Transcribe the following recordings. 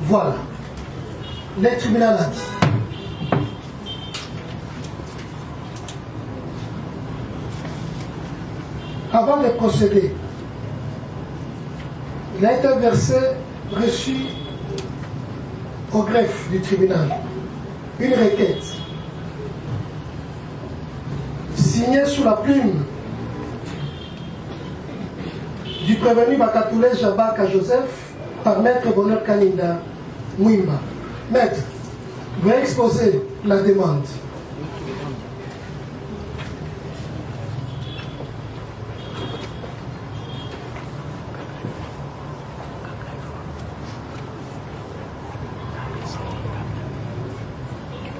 Voilà. Le tribunal a dit. Avant de procéder, il a été reçu au greffe du tribunal une requête signée sous la plume du prévenu Bakatoulé Jabaka Joseph par Maître Bonheur Kaninda Mwimba. Maître, veuillez exposer la demande.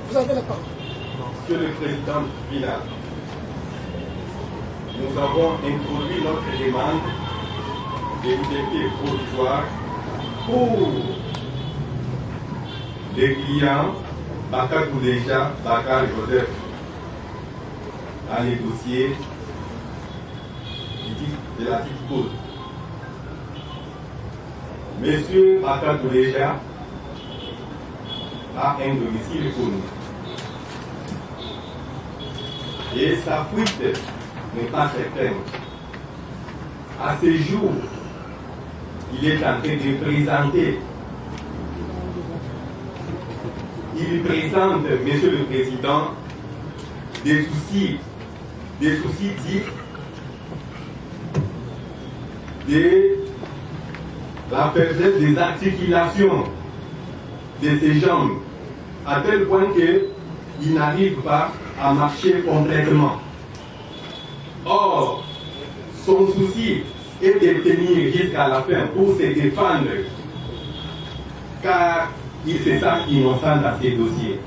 Vous avez la parole. Monsieur le Président du tribunal, nous avons introduit notre demande de liberté provisoire pour les clients Bakatouleja Bakar Joseph dans les dossiers de la petite cause. Monsieur Bakatouleja a un domicile connu. Et sa fuite n'est pas certaine. À ce jour, il est en train de présenter. Il présente, Monsieur le Président, des soucis dits de la faiblesse des articulations de ses jambes, à tel point qu'il n'arrive pas à marcher complètement. Or, son souci est de tenir jusqu'à la fin pour se défendre, car il se sent innocent dans ces dossiers.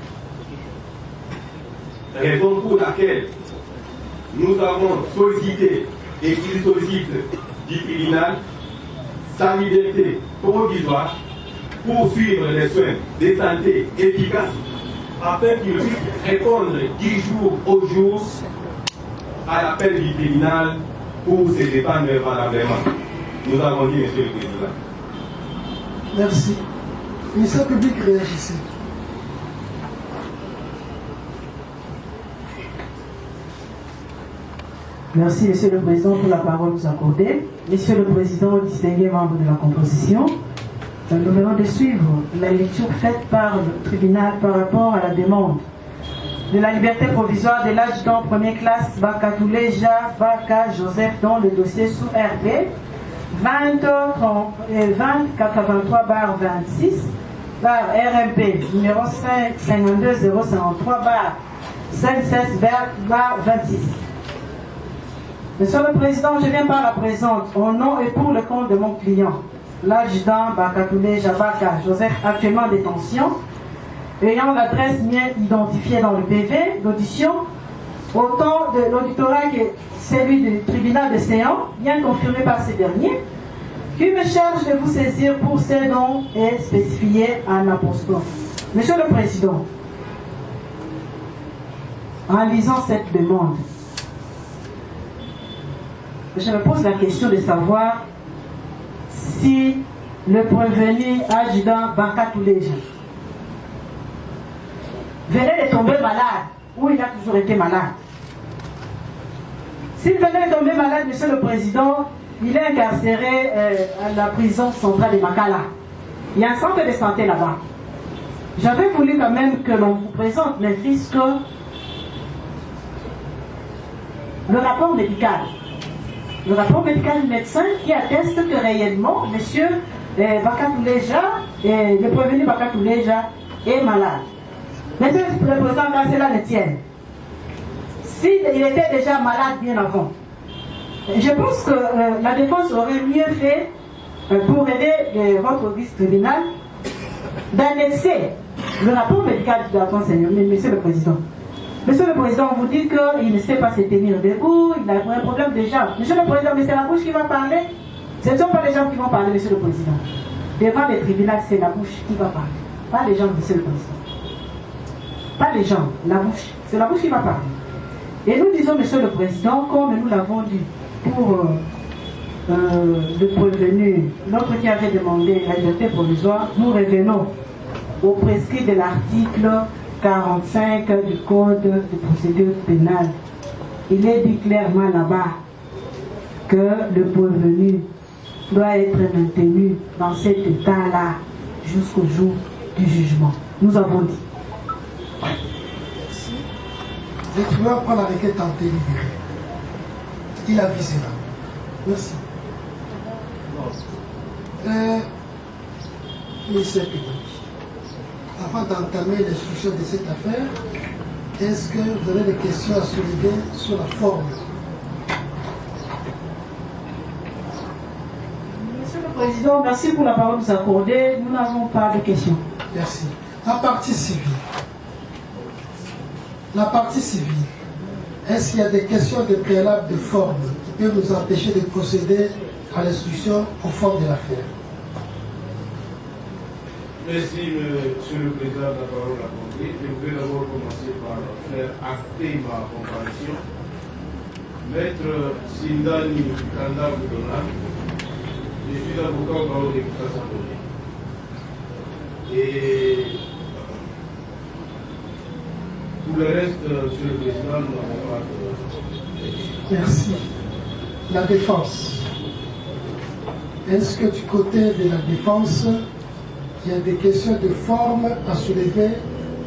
Raison pour laquelle nous avons sollicité et il sollicite du tribunal sa liberté provisoire pour suivre les soins de santé efficaces afin qu'il puisse répondre 10 jours au jour à l'appel du tribunal pour se défendre valablement. Nous avons dit, Monsieur le Président. Merci. Ministère public, réagissez. Merci, Monsieur le Président, pour la parole nous accordée. Monsieur le Président, distingués membres de la composition, nous venons de suivre la lecture faite par le tribunal par rapport à la demande de la liberté provisoire de l'adjudant première classe Bakatoulé Baka Joseph dans le dossier sous RP 2083/26 par RMP numéro 552-053/56/26. Monsieur le Président, je viens par la présente au nom et pour le compte de mon client, l'adjudant Bakatoulé Jabaka Joseph, actuellement en détention, ayant l'adresse bien identifiée dans le PV d'audition, autant de l'auditorat que celui du tribunal de séance, bien confirmé par ces derniers, qui me charge de vous saisir pour ces dons et spécifiés en apostrophe. Monsieur le Président, en lisant cette demande, je me pose la question de savoir si le prévenu adjudant Bakatoulé venait de tomber malade ou il a toujours été malade. S'il venait de tomber malade, Monsieur le Président, il est incarcéré à la prison centrale de Makala. Il y a un centre de santé là-bas. J'avais voulu quand même que l'on vous présente, mais puisque le rapport médical du médecin qui atteste que réellement, M. Bakatoulé le prévenu Bakatoulé est malade. Monsieur le Président, quand cela le tienne, s'il était déjà malade bien avant, je pense que la défense aurait mieux fait pour aider votre vice-tribunal d'annexer le rapport médical de la Conseil, Monsieur le Président. Monsieur le Président, vous dites qu'il ne sait pas se tenir debout, il a un problème de jambes. Monsieur le Président, mais c'est la bouche qui va parler. Ce ne sont pas les jambes qui vont parler, Monsieur le Président. Devant les tribunaux, c'est la bouche qui va parler. Pas les jambes, Monsieur le Président. Pas les jambes, la bouche. C'est la bouche qui va parler. Et nous disons, Monsieur le Président, comme nous l'avons dit, pour le prévenu, l'autre qui avait demandé la liberté provisoire, nous revenons au prescrit de l'article 45 du Code de procédure pénale. Il est dit clairement là-bas que le prévenu doit être maintenu dans cet état-là jusqu'au jour du jugement. Nous avons dit. Merci. Le tribunal prend la requête en délibéré. Il a visé là. Merci. Monsieur Pédoni, avant d'entamer l'instruction de cette affaire, est-ce que vous avez des questions à soulever sur la forme? Monsieur le Président, merci pour la parole que vous accordez. Nous n'avons pas de questions. Merci. La partie civile. La partie civile. Est-ce qu'il y a des questions de préalable de forme qui peuvent nous empêcher de procéder à l'instruction au fond de l'affaire? Merci, Monsieur le Président, de la parole accordée. Je vais d'abord commencer par faire acter ma comparaison. Maître Sindani Kanda Boudonal, je suis avocat au barreau de Kassa-Sandoni. Et pour le reste, Monsieur le Président, nous n'avons pas de... Merci. La défense. Est-ce que du côté de la défense, il y a des questions de forme à soulever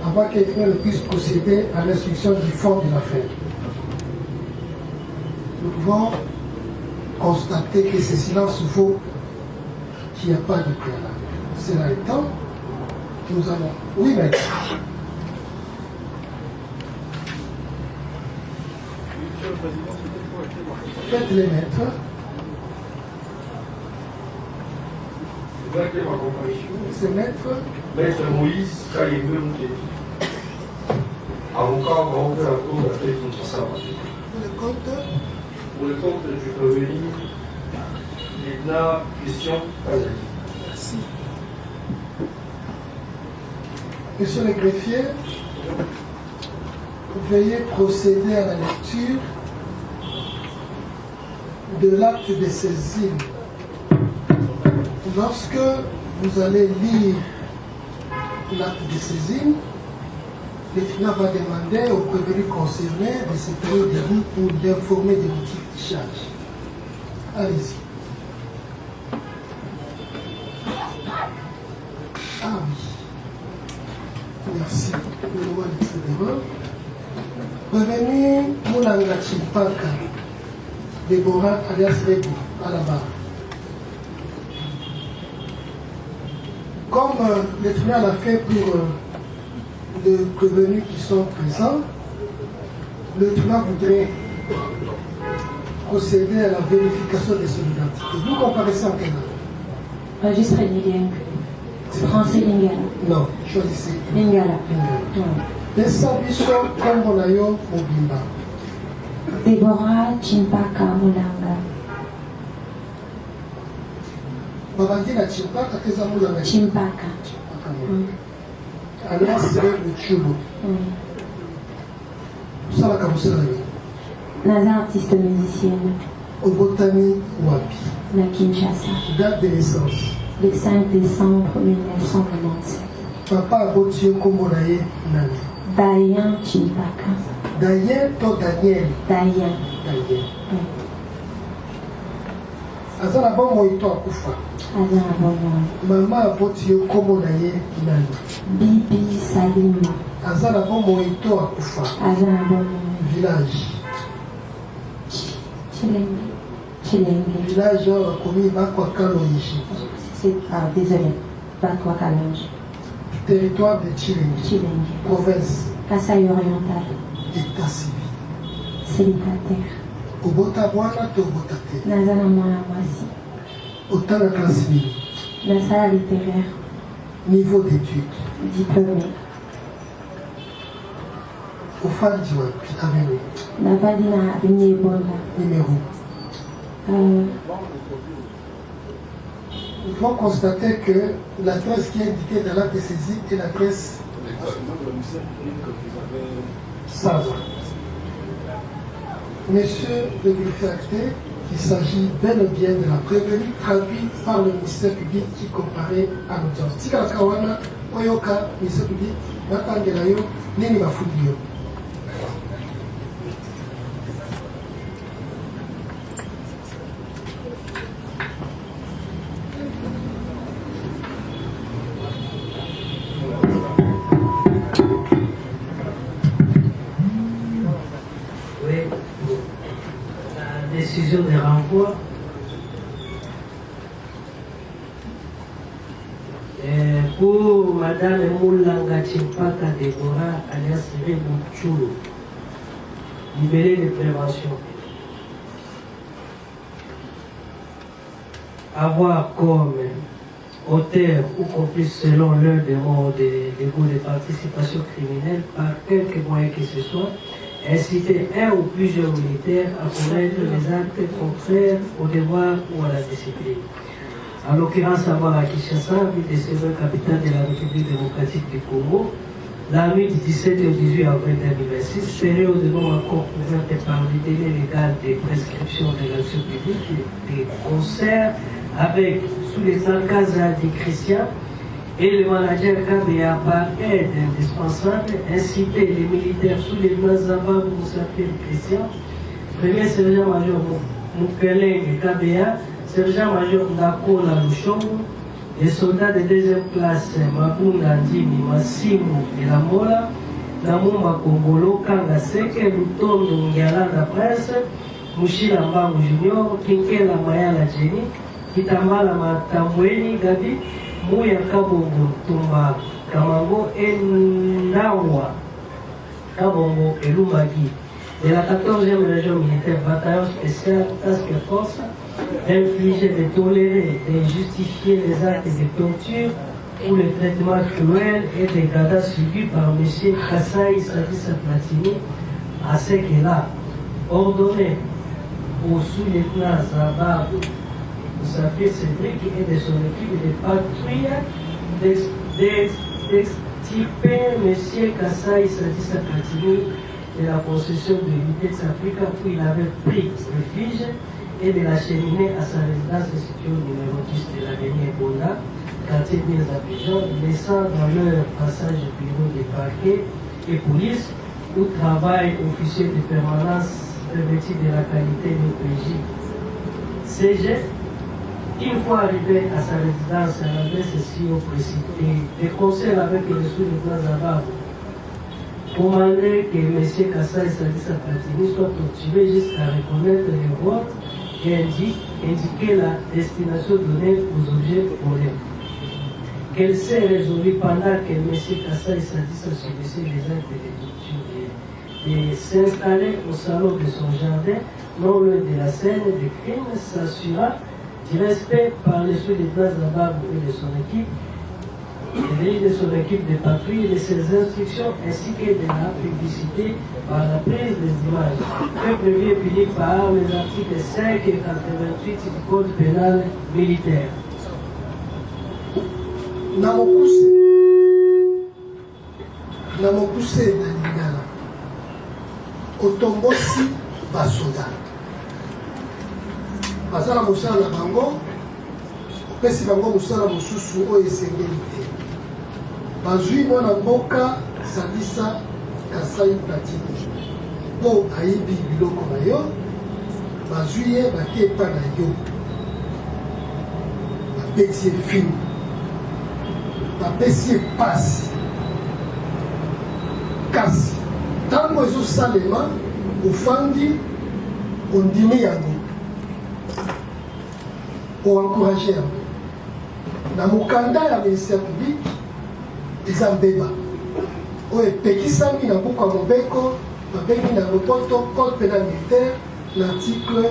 avant quelqu'un ne puisse procéder à l'instruction du fond de l'affaire? Nous pouvons constater que ce silence vaut qu'il n'y a pas de préalable. Cela étant, nous allons... Oui, maître. Faites-les mettre. C'est maître. Maître Moïse Kayembe Mouteti. Avocat au barreau de la cour d'appel Kinshasa. Pour le compte. Pour le compte du prévenu, lieutenant Christian Kazali. Merci. Monsieur le greffier, veuillez procéder à la lecture de l'acte de saisine. Lorsque vous allez lire l'acte de saisine, le tribunal va demander au prévenu concerné de se tenir debout pour d'informer des motifs de charge. Allez-y. Ah oui. Merci. Le roi du fédéral. Prévenu Moulanga Chimpaka, Déborah alias Rebu, à la barre. Comme le tribunal a fait pour les prévenus qui sont présents, le tribunal voudrait procéder à la vérification de son identité. Vous comparaissez en quelle langue? Registre Lingala. Français Lingala. Non, choisissez. Lingala. Pesa biso kombo na yo mobimba. Déborah Chimpaka Moulanga. Babandi na Chimpaka keza Moulanga. Chimpaka. Alias Rebu Chubo. Sala kabusela ni. Naza artiste musicienne. Obotani wapi. Na Kinshasa. Date de naissance. Le 5 décembre 1997. Papa aboti yo kombo na ye nani. Dayan Chimpaka. Dayen to Daniel. Dayan. Dayen. Aza na bongo ito akufa. Aza na bongo. Mama aboti yo kombo na ye nani. Bibi Salima. Aza na bongo ito akufa. Aza na bongo. Village. Chilenge. Chilenge. Village bakomi bakwakalo yishi. Désolé. Bakwa Kalange. Territoire de Chilenge. Chilenge. Province. Kasaï oriental. État civil. Célibataire. Obota bwana to obota te. Naza na mwana mwasi. Otanga classe nini. Nasala littéraire. Niveau d'études. Diplômé. Ofandi wapi avenue. Navali na avenue Ebola. Numéro. Nous pouvons constater que l'adresse qui est indiquée dans l'acte de saisie est l'adresse Savre. Monsieur le greffier acté, Il s'agit bel et bien de la prévenue traduite par le ministère public qui comparait à l'audience. Tika Kawana, Oyoka, ministère public, Natangelayo, Nini Mafudio. Décision de renvoi. Pour Madame Moulanga Chimpaka Deborah, alias Rebouchou, libérée de prévention. Avoir comme auteur ou complice selon l'un des mots des goûts de participation criminelle par quelque moyen que ce soit, inciter un ou plusieurs militaires à commettre les actes contraires au devoir ou à la discipline. En l'occurrence, avoir à Kinshasa, ville de Sévère, capitale de la République démocratique du Congo, la nuit du 17 au 18 avril 2026, période non encore couverte par le délai légal des prescriptions de l'action publique des concerts avec, sous les encadres des chrétiens, et le manager KBA par aide indispensable, inciter les militaires sous les Mazaba Moussafir Christian, premier sergent-major Moukeleng KBA, sergent-major Nakola Lushongo, les soldats de deuxième classe Mabunda Ndimi Massimu et la Mola, Namumba Kongolo, Kanga Seke, Lutondo Ngialanda Prince, Mushila Mbangu Junior, Kinkela Mayala Jenny, Kitambala Matambweni Gabi, Mouya Kabongo Tumba Kamango et Nawa Kabongo et Lumagi de la 14e région militaire bataillon spécial Task Force d'infliger, de tolérer, de justifier les actes de torture ou les traitements cruels et dégradants subis par M. Kassaï Sadissa Platini à ce qu'il a ordonné au sous-lieutenant Zabab Moussafir Cédric et de son équipe de patrouille d'extirper M. Kassaï Sadissa Platini de la possession de l'Unité Africa où il avait pris refuge et de l'acheminer à sa résidence située au numéro 10 de l'avenue Bonda, quartier des Abidjan, laissant dans leur passage au bureau des parquets et police où travaille officier de permanence revêtu de la qualité de PJ. CG, une fois arrivé à sa résidence, elle avait ceci au précipité, des conseils avec le sous-lieutenant Zabab, commandé que M. Kassaï Sadissa Platini soit torturé jusqu'à reconnaître les votes et indiquer la destination donnée aux objets volés. Qu'elle s'est résolue pendant que M. Kassaï Sadissa subissait les actes de torture de s'installer au salon de son jardin, non loin de la scène du crime, s'assura du respect par les sous-lieutenants Zababou et de son équipe, de son équipe de patrouille et de ses instructions ainsi que de la publicité par la prise des images, que prévu et puni par les articles 5 et 88 du Code pénal militaire. Namokuse na lingala otombosi basoda bazala mosala na bango opesi bango mosala mosusu oyo esengeli te bazwi mwana mboka Sadissa Kassaï Platini mpo ayibi biloko na yo bazwi ye batie epa na yo bapesi ye filme bapesi ye pasi kasi ntango ezosalema ofandi ondimi yango oencourage yango na mokanda ya ministère public eza mbeba oyo epekisami na buku ya mobeko babengi na lopoto code pénal militaire na article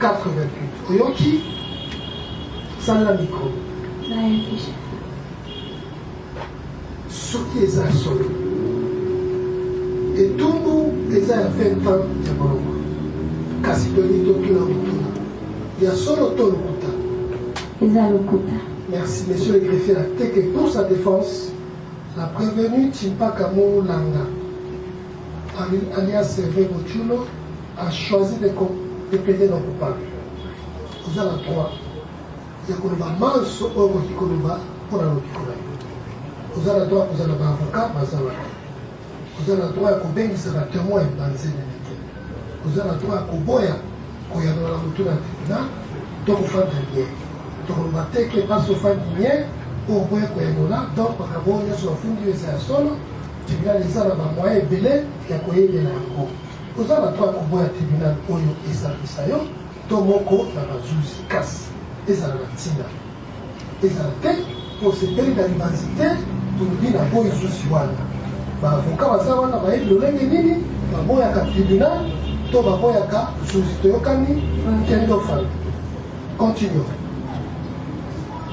88 oyoki salela micro soki eza solo etumbu eza ya 20 ans ya bolongo kasi toni tokila motuna ya solo to lokuta eza lokuta. Merci, monsieur le greffier Lacté, que pour sa défense, la prévenue Chimpaka Moulanga, alias Hervé Bochulo, a choisi de plaider non coupable. oza na droit ya koloba manso oyo koki koloba mpona lobiko na yo. Oza na droit kozala baavocat baza wana. Oza na droit ya kobengisa batémoin banzeneleke. Oza na droit ya koboya koyanola motu na tribunal to kofanda bien. Tokoloba te ke mpasi ofandi bien oyo boya koyanola donc makambo oyo nyonso bafundi oyo eza ya solo tribunal eza na bamoyen ebele ya koyelela yango. Oza na droit ya koboya tribunal oyo esambisa yo to moko na bazuzi kasi ezala na ntina ezala te po sepeli na libanzi te tolobi na boyo zuzi wana baavoka baza wana bayebi lolenge nini baboyaka tribunal to baboyaka zuzi toyokani kende ofanda continue.